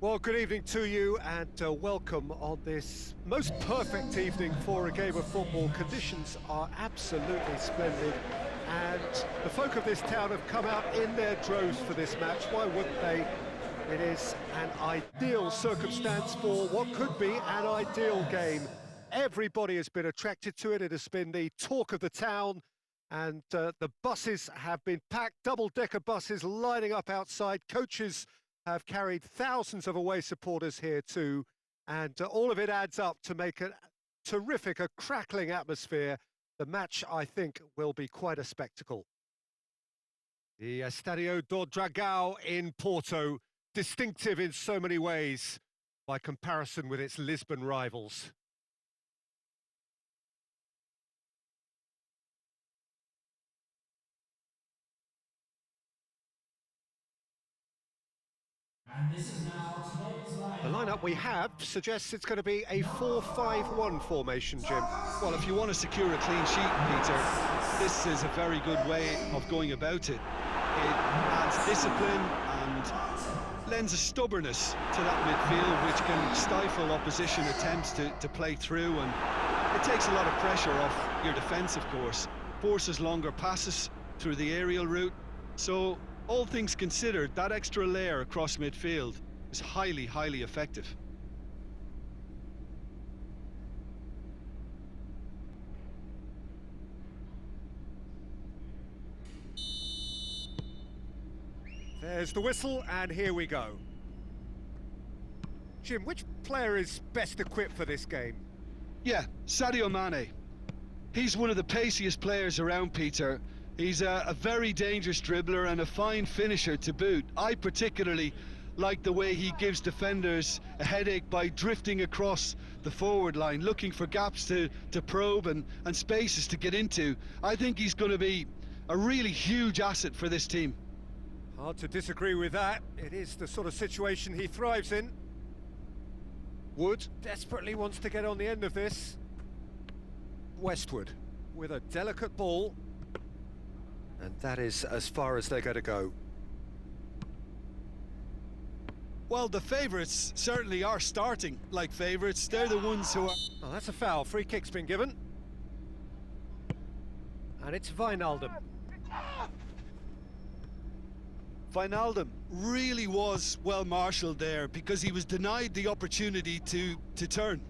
Well, good evening to you and welcome on this most perfect evening for a game of football. Conditions are absolutely splendid and the folk of this town have come out in their droves for this match. Why wouldn't they? It is an ideal circumstance for what could be an ideal game. Everybody has been attracted to it. It has been the talk of the town and the buses have been packed, double-decker buses lining up outside. Coaches have carried thousands of away supporters here too, and all of it adds up to make a terrific, a crackling atmosphere. The match, I think, will be quite a spectacle. The Estadio do Dragão in Porto, distinctive in so many ways by comparison with its Lisbon rivals. And this is now today's The lineup we have suggests it's going to be a 4-5-1 formation, Jim. Well, if you want to secure a clean sheet, Peter, this is a very good way of going about it. It adds discipline and lends a stubbornness to that midfield, which can stifle opposition attempts to play through, and it takes a lot of pressure off your defence, of course. Forces longer passes through the aerial route, so all things considered, that extra layer across midfield is highly, highly effective. There's the whistle, and here we go. Jim, which player is best equipped for this game? Yeah, Sadio Mane. He's one of the paciest players around, Peter. He's a very dangerous dribbler and a fine finisher to boot. I particularly like the way he gives defenders a headache by drifting across the forward line, looking for gaps to probe and spaces to get into. I think he's going to be a really huge asset for this team. Hard to disagree with that. It is the sort of situation he thrives in. Wood desperately wants to get on the end of this. Westwood with a delicate ball. And that is as far as they're going to go. Well, the favourites certainly are starting like favourites. They're the ones who are... Oh, that's a foul. Free kick's been given. And it's Wijnaldum. Wijnaldum really was well marshalled there because he was denied the opportunity to turn.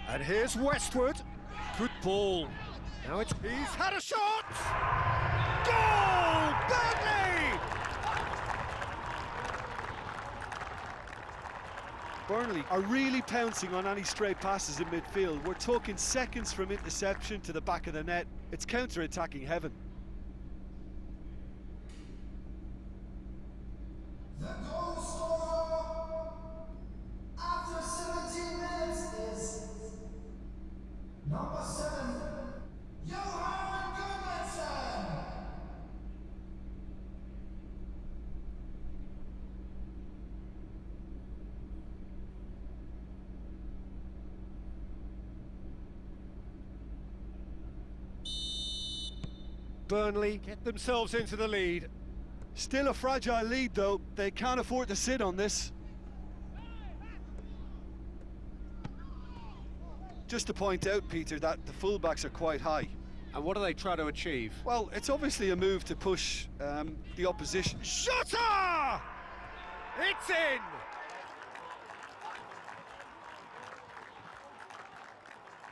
And here's Westwood. Good ball. Now he's had a shot! Goal! Burnley! Burnley are really pouncing on any stray passes in midfield. We're talking seconds from interception to the back of the net. It's counter-attacking heaven. the goal scorer after 17 minutes is number 7, Johan Gudmundsson. Burnley get themselves into the lead. Still a fragile lead, though. They can't afford to sit on this. Just to point out, Peter, that the fullbacks are quite high. And what do they try to achieve? Well, it's obviously a move to push the opposition. Shutter! It's in!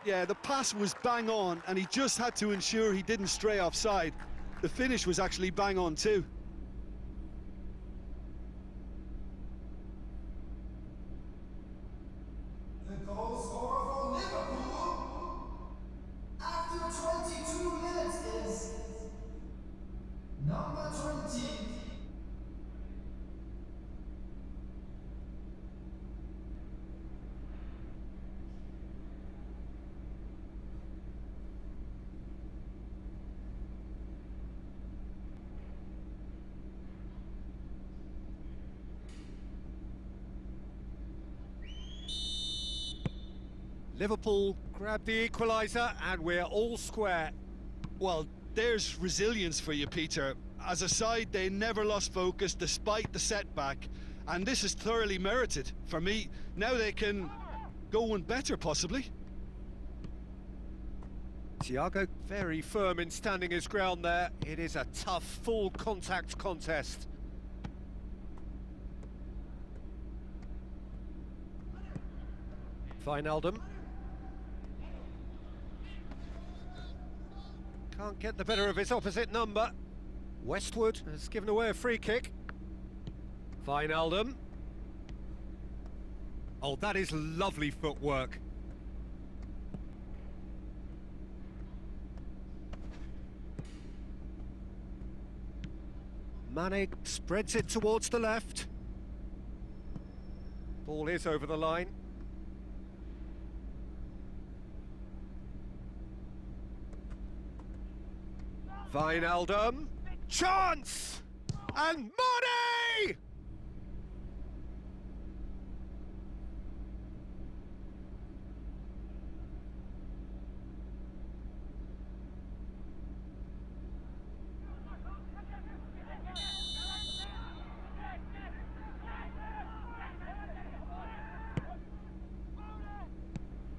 Yeah, the pass was bang on, and he just had to ensure he didn't stray offside. The finish was actually bang on too. The goal scorer for Liverpool after 22 minutes is number 20. Liverpool grab the equaliser and we're all square. Well, there's resilience for you, Peter. As a side, they never lost focus despite the setback, and this is thoroughly merited. For me, now they can go one better, possibly. Thiago very firm in standing his ground there. It is a tough, full contact contest. Wijnaldum. Can't get the better of his opposite number. Westwood has given away a free kick. Wijnaldum. Oh, that is lovely footwork. Mane spreads it towards the left. Ball is over the line. Wijnaldum. Chance! And Mane!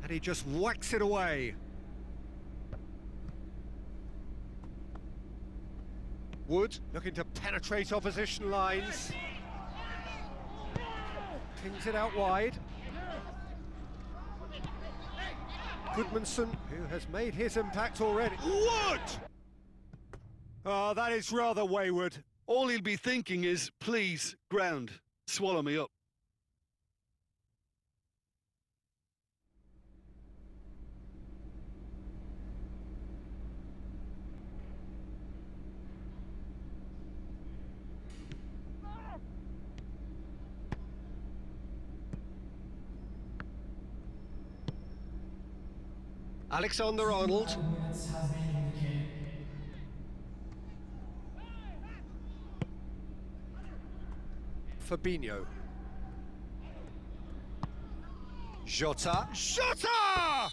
And he just whacks it away. Wood looking to penetrate opposition lines. Pings it out wide. Goodmanson, who has made his impact already. Wood! Oh, that is rather wayward. All he'll be thinking is, please, ground, swallow me up. Alexander-Arnold. Minutes has been indicated. Fabinho. Jota. Jota!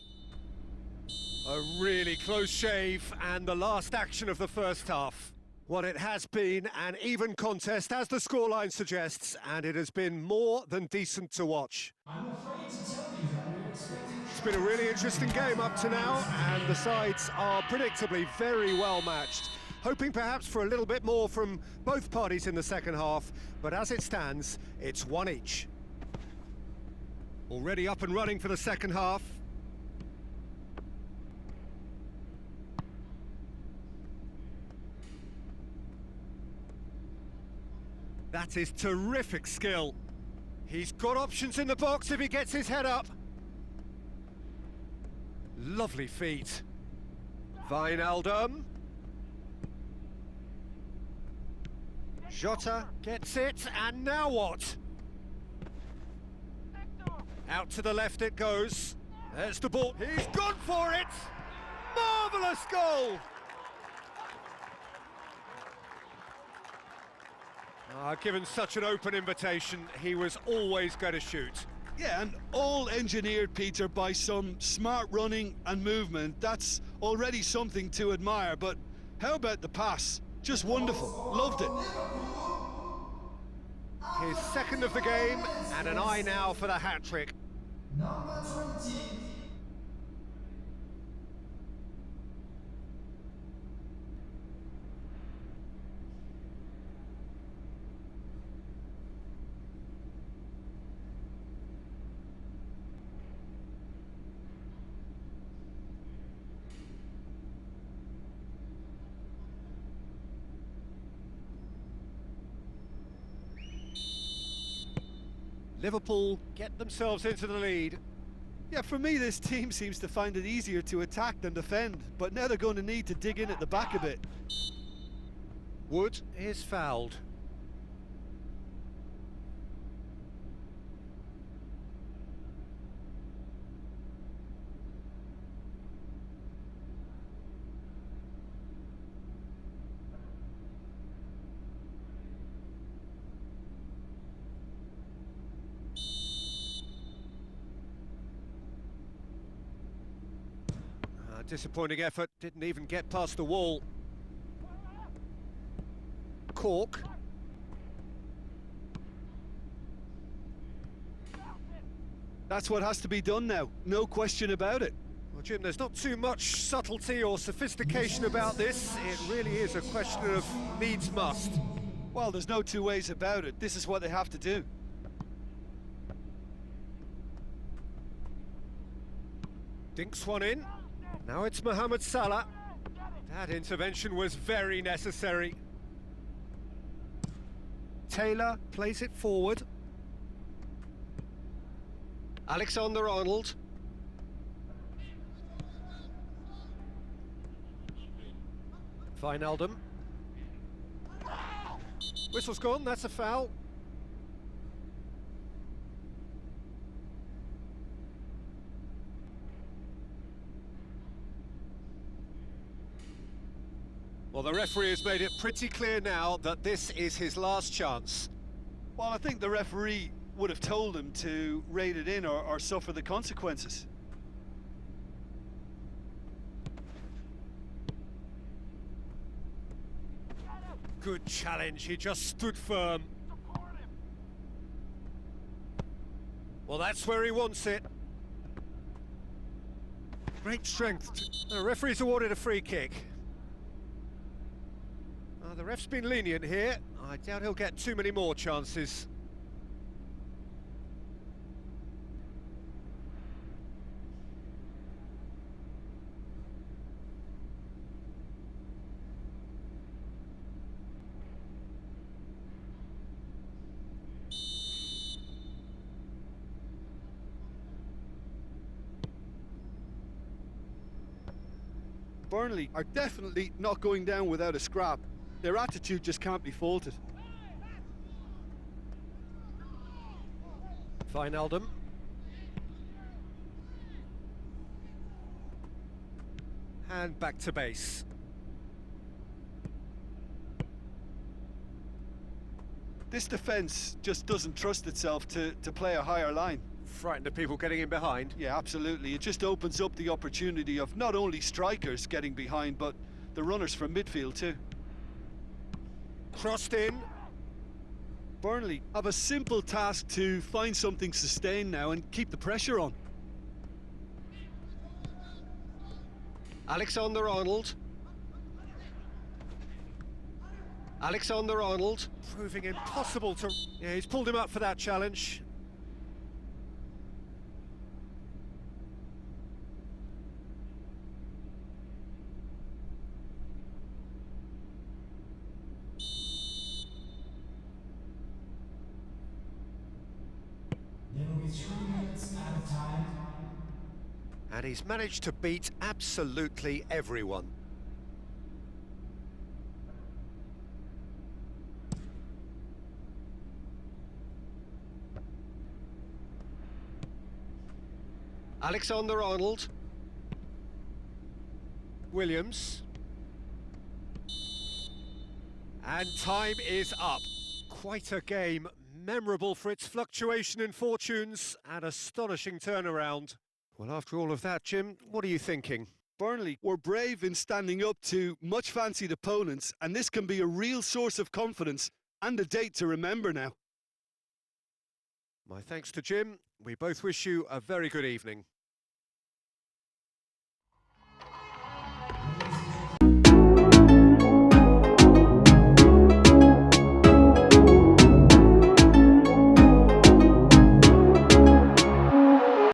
A really close shave, and the last action of the first half. Well, it has been an even contest, as the scoreline suggests, and it has been more than decent to watch. I'm afraid to tell you that we're expecting... It's been a really interesting game up to now, and the sides are predictably very well matched. Hoping perhaps for a little bit more from both parties in the second half, but as it stands, it's one each. Already up and running for the second half. That is terrific skill. He's got options in the box if he gets his head up. Lovely feet. Wijnaldum. Jota gets it, and now what? Out to the left it goes. There's the ball. He's gone for it! Marvellous goal! Given such an open invitation, he was always going to shoot. Yeah, and all engineered, Peter, by some smart running and movement. That's already something to admire, but how about the pass? Just wonderful. Loved it. His second of the game, and an eye now for the hat-trick. Number 20. Liverpool get themselves into the lead. Yeah, for me, this team seems to find it easier to attack than defend, but now they're going to need to dig in at the back a bit. Wood is fouled. disappointing effort, didn't even get past the wall. Cork. That's what has to be done now, no question about it. Well, Jim, there's not too much subtlety or sophistication about this. It really is a question of needs must. Well, there's no two ways about it. This is what they have to do. Dinks one in. Now it's Mohamed Salah. That intervention was very necessary. Taylor plays it forward. Alexander-Arnold. Wijnaldum. Whistle's gone, that's a foul. Well, the referee has made it pretty clear now that this is his last chance. Well, I think the referee would have told him to rate it in or suffer the consequences. Good challenge, he just stood firm. Well, that's where he wants it. Great strength. The referee's awarded a free kick. The ref's been lenient here. I doubt he'll get too many more chances. Burnley are definitely not going down without a scrap. Their attitude just can't be faulted. Wijnaldum. And back to base. This defence just doesn't trust itself to play a higher line. Frightened of people getting in behind. Yeah, absolutely. It just opens up the opportunity of not only strikers getting behind, but the runners from midfield too. Crossed in. Burnley have a simple task to find something sustained now and keep the pressure on. Alexander-Arnold. Alexander-Arnold. Proving impossible to... Yeah, he's pulled him up for that challenge. There will be 3 minutes at a time. And he's managed to beat absolutely everyone. Alexander-Arnold. Williams. And time is up. Quite a game, memorable for its fluctuation in fortunes and astonishing turnaround. Well, after all of that, Jim, what are you thinking? Burnley were brave in standing up to much-fancied opponents, and this can be a real source of confidence and a date to remember now. My thanks to Jim. We both wish you a very good evening.